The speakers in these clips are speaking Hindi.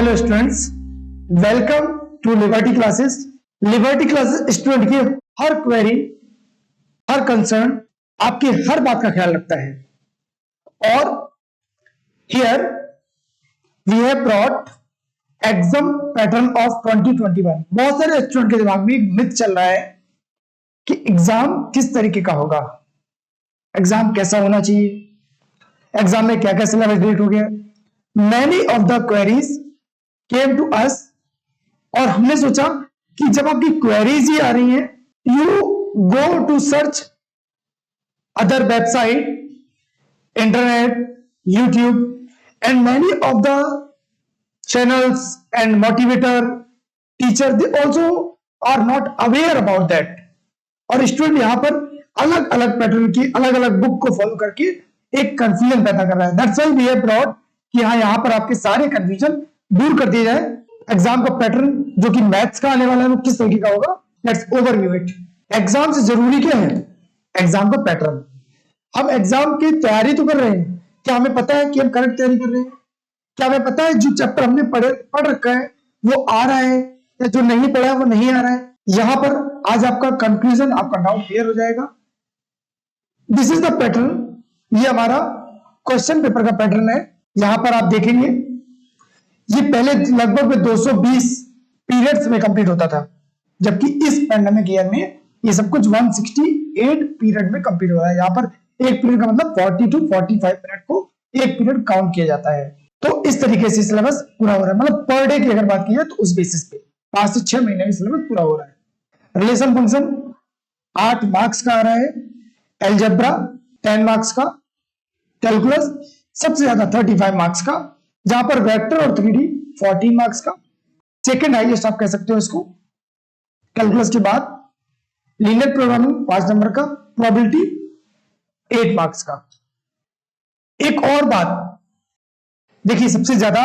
Hello students, welcome to Liberty classes. Liberty classes student की हर क्वेरी, हर कंसर्न, आपकी हर बात का ख्याल रखता है। और here we have brought exam pattern of 2021। बहुत सारे स्टूडेंट के दिमाग में एक मिथ चल रहा है कि एग्जाम किस तरीके का होगा, एग्जाम कैसा होना चाहिए, एग्जाम में क्या क्या सिलेबस डिलीट हो गया। Many of the queries came to us, और हमने सोचा कि जब आपकी क्वेरीज ही आ रही हैं, you go to search other website, internet, YouTube, and many of the channels and motivator teacher, they also are not aware about that। और स्टूडेंट यहां पर अलग अलग पैटर्न की अलग अलग बुक को फॉलो करके एक कंफ्यूजन पैदा कर रहा है। That's why we have brought कि हाँ, यहां पर आपके सारे कंफ्यूजन दूर कर दिए जाए। एग्जाम का पैटर्न जो कि मैथ्स का आने वाला है वो किस तरीके का होगा, लेट्स ओवरव्यू इट। एग्जाम से जरूरी क्या है? एग्जाम का पैटर्न। हम एग्जाम की तैयारी तो कर रहे हैं, क्या हमें पता है कि हम करेक्ट तैयारी कर रहे हैं? क्या हमें पता है जो चैप्टर हमने पढ़ रखा है वो आ रहा है, या जो नहीं पढ़ा है वो नहीं आ रहा है? यहां पर आज आपका कंफ्यूजन, आपका डाउट क्लियर हो जाएगा। This is the pattern. ये हमारा क्वेश्चन पेपर का पैटर्न है। यहां पर आप देखेंगे ये पहले लगभग 220 पीरियड्स में कंप्लीट होता था, जबकि इस पैंडेमिक ईयर में ये सब कुछ 168 पीरियड में कंप्लीट हो रहा है। यहां पर एक पीरियड का मतलब 40 to 45 मिनट को एक पीरियड काउंट किया जाता है। तो इस तरीके से सिलेबस पूरा हो रहा है। मतलब पर डे की अगर बात की जाए तो उस बेसिस पे 5 से 6 महीने में सिलेबस पूरा हो रहा है। रिलेशन फंक्शन 8 मार्क्स का आ रहा है, एलजेब्रा 10 मार्क्स का, कैलकुलस सबसे ज्यादा 35 मार्क्स का, जहां पर वेक्टर और 3D 14 मार्क्स का। सेकंड हाईएस्ट आप कह सकते हो इसको। कैलकुलस के बाद लीनियर प्रोग्रामिंग 5 नंबर का, प्रोबेबिलिटी 8 मार्क्स का। एक और बात देखिए, सबसे ज्यादा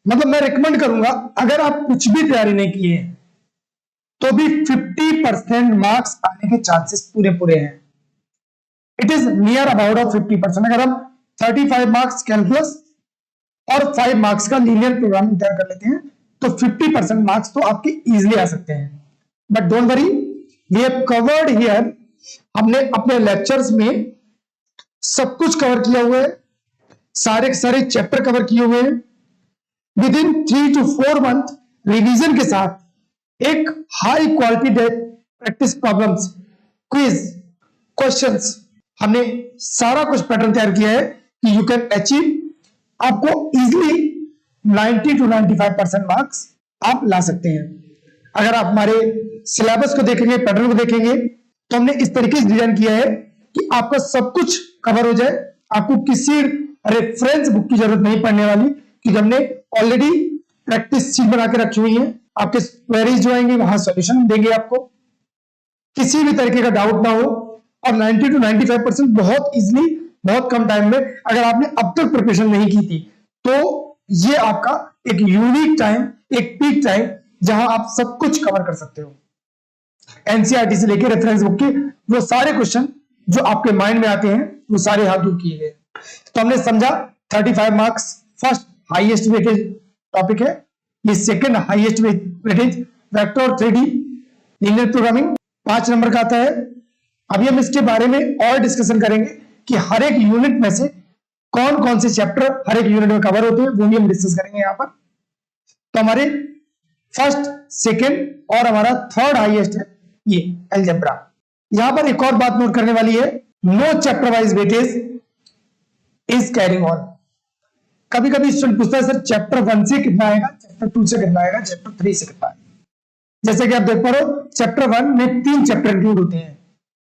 मतलब मैं रिकमेंड करूंगा, अगर आप कुछ भी तैयारी नहीं किए तो भी 50% मार्क्स आने के चांसेस पूरे हैं। It is near about of 50%। अगर हम 35 मार्क्स कैलकुलस और 5 मार्क्स का लीनियर प्रोग्रामिंग तैयार कर लेते हैं तो 50% मार्क्स तो आपके इजीली आ सकते हैं। But don't worry, we have covered here. हमने अपने लेक्चर्स में सब कुछ कवर किया हुआ है, सारे चैप्टर कवर किए हुए हैं। With in 3 to 4 month revision के साथ एक high quality practice problems, quiz, questions, हमने सारा कुछ पैटर्न तैयार किया है कि यू कैन अचीव, आपको इजीली 90 to 95% मार्क्स आप ला सकते हैं। अगर आप हमारे सिलेबस को देखेंगे, पैटर्न को देखेंगे, तो हमने इस तरीके से डिजाइन किया है कि आपका सब कुछ कवर हो जाए। आपको किसी रेफरेंस बुक की जरूरत नहीं पड़ने वाली, क्योंकि हमने ऑलरेडी प्रैक्टिस शीट बना के रखी हुई है। आपके क्वेरीज जो आएंगे वहां सॉल्यूशन देंगे आपको, किसी भी तरीके का डाउट ना हो। और 90 to 95% बहुत इजीली, बहुत कम टाइम में, अगर आपने अब तक प्रिपरेशन नहीं की थी तो ये आपका एक यूनिक टाइम, एक पीक टाइम जहां आप सब कुछ कवर कर सकते हो। एनसीईआरटी से लेकर रेफरेंस बुक के वो सारे क्वेश्चन जो आपके माइंड में आते हैं वो सारे यहां दूर किए गए। तो हमने समझा 35 marks first highest weightage topic है, ये सेकंड हाईएस्ट वेटेज वेक्टर और 3D लीनियर प्रोग्रामिंग 5 नंबर का आता है। अभी हम इसके बारे में और डिस्कशन करेंगे कि हर एक यूनिट में से कौन कौन से चैप्टर हर एक यूनिट में कवर होते हैं, वो भी हम डिस्कस करेंगे यहां पर। तो हमारे फर्स्ट, सेकंड और हमारा थर्ड हाईएस्ट है ये अलजेब्रा। यहां पर एक और बात नोट करने वाली है, no chapter wise weightage is carrying on. कभी कभी स्टूडेंट पूछता है सर चैप्टर 1 से कितना आएगा, चैप्टर 2 से कितना आएगा, चैप्टर 3 से कितना आएगा। जैसे कि आप देख पा रहे हो चैप्टर 1 में 3 चैप्टर इंक्लूड होते हैं।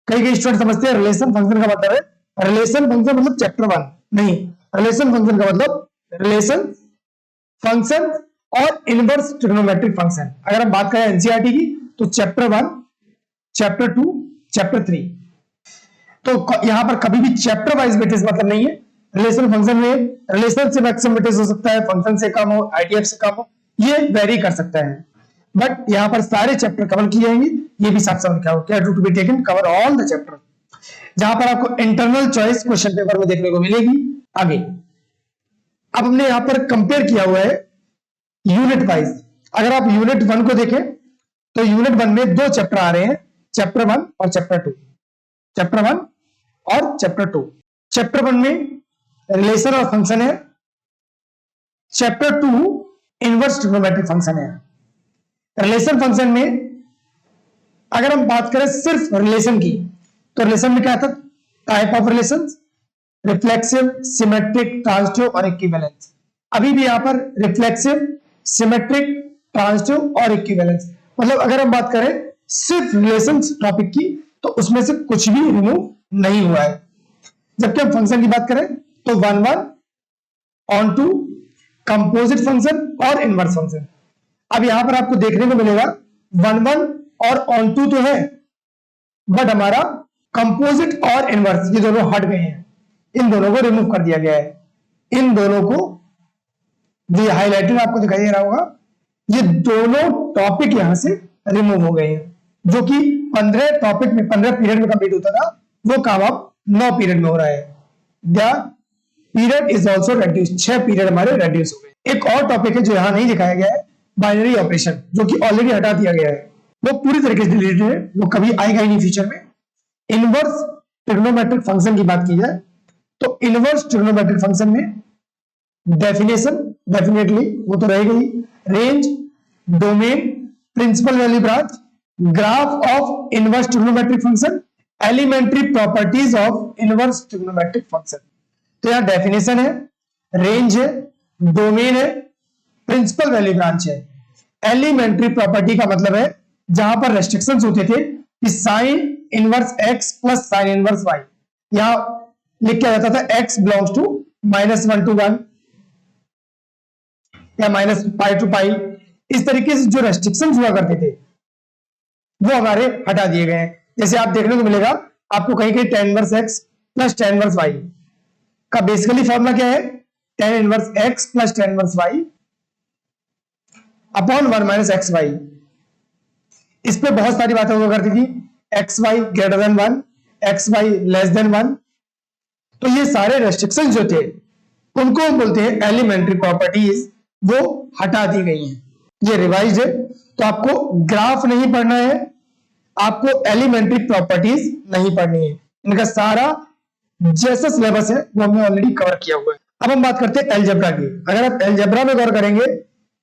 कई स्टूडेंट समझते हैं रिलेशन फंक्शन का मतलब है रिलेशन फंक्शन मतलब चैप्टर 1, नहीं, रिलेशन फंक्शन का मतलब रिलेशन फंक्शन और इनवर्स ट्रिग्नोमेट्रिक फंक्शन। अगर हम बात करें एनसीईआरटी की तो चैप्टर 1, चैप्टर 2, चैप्टर 3। तो यहां पर कभी भी चैप्टर वाइज वेटेज मतलब नहीं है। रिलेशन फंक्शन में रिलेशन से मैक्सिमम वेटेज हो सकता है, फंक्शन से कम हो, आईटीएफ से कम हो, ये वेरी कर सकता है। बट यहां पर सारे चैप्टर कवर किए जाएंगे, ये भी साफ समझ क्या to be taken cover all the chapter, जहां पर आपको इंटरनल चॉइस क्वेश्चन पेपर में देखने को मिलेगी। आगे अब हमने यहां पर कंपेयर किया हुआ है यूनिट वाइज। अगर आप यूनिट 1 को देखें तो यूनिट 1 में 2 चैप्टर आ रहे हैं, चैप्टर 1 और चैप्टर 2। चैप्टर 1 और चैप्टर 2। चैप्टर 1 में रिलेशन और फंक्शन है, चैप्टर 2 इनवर्स ट्रिग्नोमेट्रिक फंक्शन है। रिलेशन फंक्शन में अगर हम बात करें सिर्फ रिलेशन की, तो रिलेशन में क्या था? Type of relations, reflexive, symmetric, transitive और इक्विवेलेंस। अभी भी यहां पर रिफ्लेक्सिव, सिमेट्रिक, ट्रांजिटिव और इक्विवेलेंस, मतलब अगर हम बात करें सिर्फ रिलेशंस टॉपिक की तो उसमें से कुछ भी रिमूव नहीं हुआ है। जबकि हम फंक्शन की बात करें तो 1 1 ऑन टू, कंपोजिट फंक्शन और इनवर्स फंक्शन। अब यहां पर आपको देखने को मिलेगा 1 1 और ऑन टू तो है, बट हमारा कंपोजिट और इनवर्स ये दोनों हट गए हैं, इन दोनों को रिमूव कर दिया गया है। इन दोनों को ये हाईलाइटेड आपको दिखाई दे रहा होगा, ये दोनों टॉपिक यहां से रिमूव हो गए हैं, जो कि 15 टॉपिक में 15 पीरियड में कंप्लीट होता था, वो काम अब 9 पीरियड में हो रहा है। The period is also reduce, 6 period हमारे रेड्यूस हो गए। एक और टॉपिक है जो यहां नहीं दिखाया गया है, बाइनरी ऑपरेशन, जो कि ऑलरेडी हटा दिया गया है, वो पूरी तरीके से डिलीटेड है, वो कभी आएगा ही नहीं फ्यूचर में। इनवर्स ट्रिग्नोमेट्रिक फंक्शन की बात की जाए तो इनवर्स ट्रिग्नोमेट्रिक फंक्शन में डेफिनेशन डेफिनेटली वो तो रहेगा ही, range, domain, principal value branch, graph of inverse trigonometric function, elementary properties of inverse trigonometric function. तो यहां डेफिनेशन है, रेंज है, डोमेन है, प्रिंसिपल वैल्यू ब्रांच है। एलिमेंट्री प्रॉपर्टी का मतलब है जहां पर रेस्ट्रिक्शंस होते थे कि sine inverse x plus sine inverse y, यहां लिख के जाता था x बिलोंग्स टू -1 to 1 या -π to π। इस तरीके से जो रेस्ट्रिक्शंस हुआ करते थे वो हमारे हटा दिए गए हैं। जैसे आप देखने को मिलेगा आपको कहीं कहीं tan inverse x plus tan inverse y का बेसिकली फॉर्मूला क्या है? tan inverse x plus tan inverse y upon 1 minus x y. इस पे बहुत सारी बातें हुआ करती थी, x y greater than 1, x y less than 1। तो ये सारे रेस्ट्रिक्शन जो थे उनको बोलते हैं एलिमेंट्री प्रॉपर्टीज, वो हटा दी गई हैं। ये रिवाइज है, तो आपको ग्राफ नहीं पढ़ना है, आपको एलिमेंट्री प्रॉपर्टीज नहीं पढ़नी है। इनका सारा जैसा सिलेबस है वो हमने ऑलरेडी कवर किया हुआ है। अब हम बात करते हैं एलजेब्रा की। अगर आप एलजेब्रा में गौर करेंगे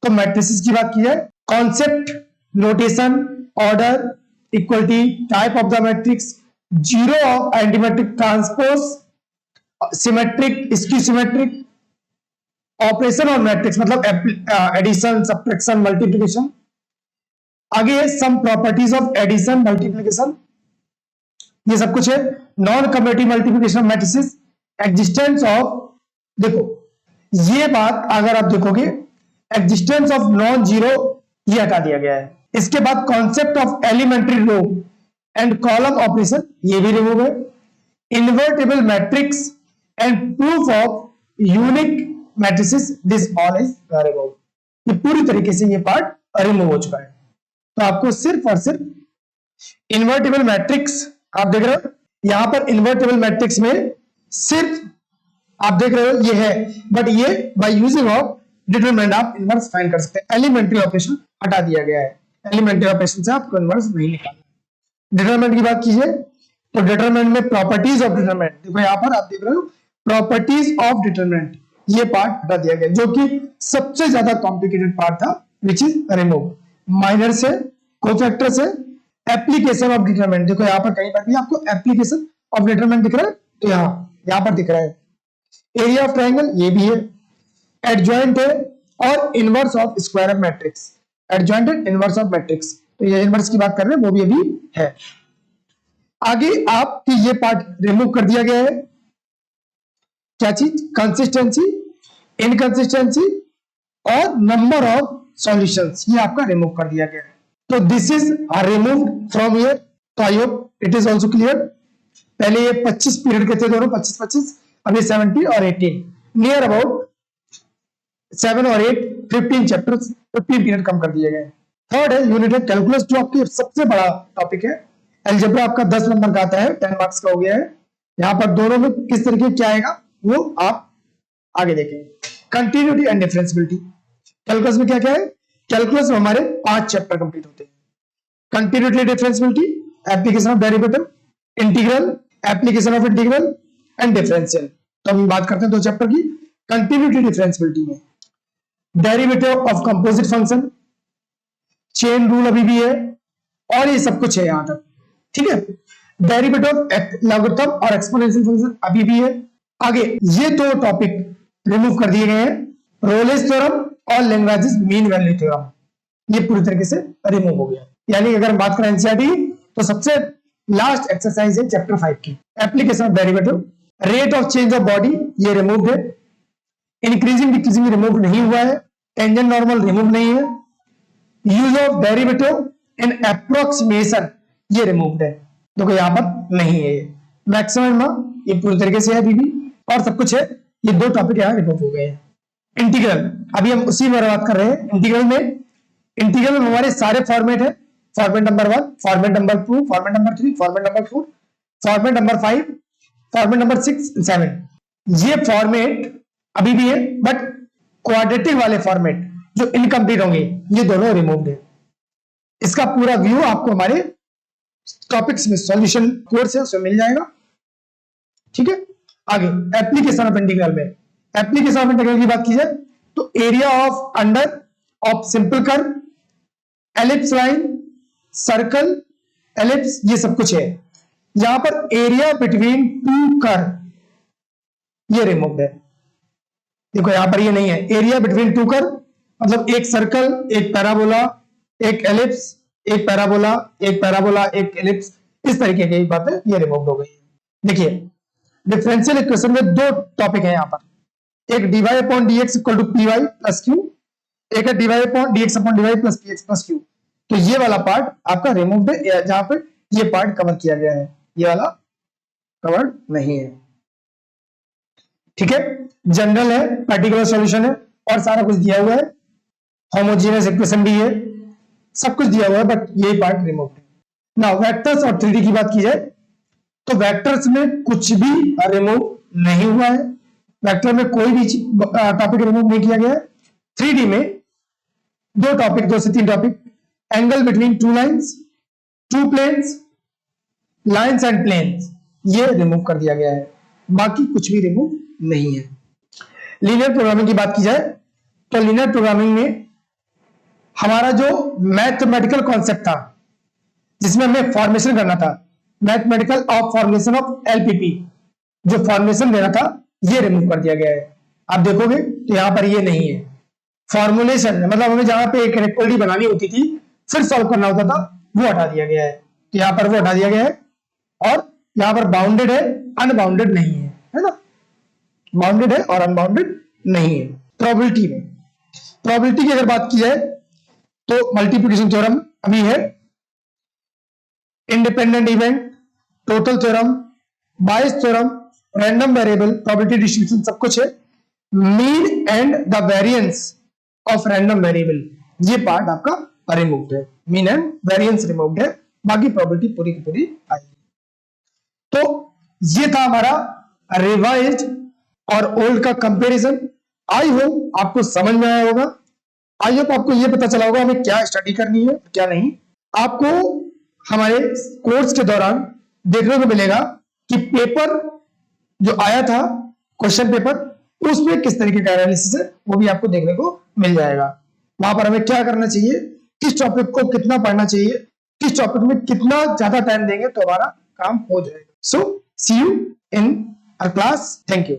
तो मैट्रिसेस की बात की जाए, concept, notation, order, equality, type of the matrix, zero of antimetric transpose, symmetric, skew symmetric, operation on matrix मतलब एडिशन, सब्ट्रैक्शन, मल्टीप्लिकेशन। आगे है some properties of addition, multiplication, ये सब कुछ है। Non commutative multiplication matrices, existence of, देखो ये बात अगर आप देखोगे एग्जिस्टेंस ऑफ नॉन जीरो ये हटा दिया गया है। इसके बाद concept of elementary row and column operation ये भी रिमूव है। Invertible matrix and proof of unique matrices, this all is remove. ये पूरी तरीके से ये पार्ट रिमूव हो चुका है। तो आपको सिर्फ और सिर्फ इन्वर्टेबल मैट्रिक्स आप देख रहे हो, यहां पर इन्वर्टेबल मैट्रिक्स में सिर्फ आप देख रहे हो ये है, बट ये बाय यूजिंग ऑफ डिटरमिनेंट आप इनवर्स फाइंड कर सकते हैं। एलिमेंट्री ऑपरेशन हटा दिया गया है, एलिमेंट्री ऑपरेशन से आपको इनवर्स नहीं निकालना। डिटरमिनेंट की बात कीजिए तो डिटरमिनेंट में प्रॉपर्टीज ऑफ डिटरमिनेंट, देखो यहां पर आप देख रहे हो प्रॉपर्टीज ऑफ डिटरमिनेंट, ये पार्ट हटा दिया गया जो कि सबसे ज्यादा कॉम्प्लिकेटेड पार्ट था, विच इज रिमूव। माइनर से, कोफैक्टर से, एप्लीकेशन ऑफ डिटरमिनेंट, देखो यहां पर कहीं पर भी आपको एप्लीकेशन ऑफ डिटरमिनेंट दिख रहा है, तो यहां पर दिख रहा है। एरिया ऑफ ट्राइंगल ये भी है, एडजॉइंट है, और inverse of square of matrix, adjoint and inverse of matrix, तो ये इनवर्स की बात कर रहे हैं वो भी अभी है। आगे आपकी ये पार्ट रिमूव कर दिया गया है, क्या चीज? कंसिस्टेंसी, इनकंसिस्टेंसी और नंबर ऑफ सॉल्यूशंस, ये आपका रिमूव कर दिया गया है। तो this is removed from here, तो I hope it is also clear. पहले ये 25 पीरियड के थे दोनों, 25-25, अभी 70 और 18, नियर अबाउट 7 और 8, 15 चैप्टर्स, 15 पीरियड कम कर दिए गए। थर्ड है यूनिट है कैलकुलस, जो आपकी सबसे बड़ा टॉपिक है। अलजेब्रा आपका 10 नंबर का आता है, 10 मार्क्स का हो गया है। यहां पर दोनों में किस तरीके क्या आएगा वो आप आगे देखेंगे। कंटिन्यूटी एंड डिफरेंशियबिलिटी, कैलकुलस में क्या क्या है? कैलकुलस में हमारे 5 चैप्टर कंप्लीट होते हैं। Continuity differentiability, application of derivative, integral, application of integral and differential. तो हम बात करते हैं 2 चैप्टर की। कंटिन्यूटी डिफरेंशियबिलिटी में derivative of composite function, chain rule अभी भी है, और ये सब कुछ है यहां तक, ठीक है। डेरिवेटिव ऑफ लॉगरिथम और एक्सपोनेंशियल फंक्शन अभी भी है। आगे ये 2 टॉपिक रिमूव कर दिए गए हैं, रोलेस थ्योरम और लैग्रेंज मीन वैल्यू थ्योरम, ये पूरी तरीके से रिमूव हो गया। यानी अगर हम बात करें एनसीईआरटी, तो सबसे लास्ट एक्सरसाइज है चैप्टर 5 की, application of derivative. Rate of change of body ये रिमूव है, इंक्रीजिंग डिक्रीजिंग रिमूव नहीं हुआ है, टेंजेंट नॉर्मल रिमूव नहीं है, use of derivative in approximation ये रिमूव्ड है, देखो यहां पर नहीं है। मैक्सिमम ये पूरी तरीके से है अभी भी, और सब कुछ है। ये 2 टॉपिक यहां रिमूव हो गए हैं। इंटीग्रल, अभी हम उसी में बात कर रहे हैं। इंटीग्रल में हमारे सारे फॉर्मेट है, format number 1, format number 2, format number 3, format number 4, format number 5, format number 6, 7। ये फॉर्मेट अभी भी है, बट क्वाड्रेटिक वाले फॉर्मेट जो इनकम्प्लीट होंगे ये दोनों रिमूव्ड है। इसका पूरा व्यू आपको हमारे टॉपिक्स में सॉल्यूशन कोर्स है उसमें मिल जाएगा, ठीक है। आगे एप्लीकेशन ऑफ इंटीग्रल में, एप्लीकेशन ऑफ इंटीग्रल की बात की जाए तो area of under of simple curve, ellipse line, circle, ellipse, ये सब कुछ है। यहां पर एरिया बिटवीन 2 कर्व ये रिमूव्ड है, देखो यहां पर ये नहीं है। एरिया बिटवीन 2 कर्व मतलब एक सर्कल, एक पैराबोला, एक एलिप्स, एक पैराबोला, एक पैराबोला, एक एलिप्स, इस तरीके की बातें ये रिमूव हो गई है। देखिए डिफरेंशियल इक्वेशन में 2 टॉपिक है यहां पर, एक dy upon dx equal to py plus q, एक है dy upon dx upon dy plus px plus q। तो ये वाला पार्ट आपका रिमूव्ड है, जहां पे ये पार्ट कवर किया गया है, ये वाला कवर्ड नहीं है, ठीक है। जनरल है, पर्टिकुलर सॉल्यूशन है, और सारा कुछ दिया हुआ है, होमोजेनियस इक्वेशन भी है, सब कुछ दिया हुआ है, बट ये पार्ट रिमूव्ड है। नाउ वेक्टर्स और 3D की बात की जाए तो वेक्टर्स में कुछ भी रिमूव नहीं हुआ है, वेक्टर में कोई भी टॉपिक रिमूव नहीं किया गया है। 3D में 2 टॉपिक, 2 से 3 topic, angle between 2 lines, 2 planes, lines and planes, ये रिमूव कर दिया गया है, बाकी कुछ भी रिमूव नहीं है। लीनियर प्रोग्रामिंग की बात की जाए तो लीनियर प्रोग्रामिंग में हमारा जो मैथमेटिकल कॉन्सेप्ट था जिसमें हमें फॉर्मेशन करना था, mathematical of formation of LPP, जो फॉर्मेशन देना था ये रिमूव कर दिया गया है। आप देखोगे तो यहां पर ये नहीं है। फॉर्मुलेशन मतलब हमें जहां पे एक इक्वालिटी बनानी होती थी फिर सॉल्व करना होता था, वो हटा दिया गया है, तो यहां पर वो हटा दिया गया है। और यहां पर बाउंडेड है, अनबाउंडेड नहीं है, है ना, बाउंडेड है और अनबाउंडेड नहीं है। प्रोबेबिलिटी में, प्रोबेबिलिटी की अगर बात की जाए तो मल्टीप्लिकेशन थ्योरम अभी है, independent event, total theorem, Bayes theorem, random variable, probability distribution, सब कुछ है। Mean and the variance of random variable, ये पार्ट आपका रिमूव्ड है, मीन एंड वेरिएंस रिमूव्ड है, बाकी प्रोबेबिलिटी पूरी की पूरी आएगी। तो ये था हमारा रिवाइज्ड और ओल्ड का कंपैरिजन। आई होप आपको समझ में आया होगा, आई होप आपको ये पता चला होगा हमें क्या स्टडी करनी है क्या नहीं। आपको हमारे कोर्स के दौरान देखने को मिलेगा कि पेपर जो आया था, क्वेश्चन पेपर, उसमें किस तरीके का एनालिसिस है वो भी आपको देखने को मिल जाएगा। वहां पर हमें क्या करना चाहिए, किस टॉपिक को कितना पढ़ना चाहिए, किस टॉपिक में कितना ज्यादा टाइम देंगे तो हमारा काम हो जाएगा। So see you in a class, thank you.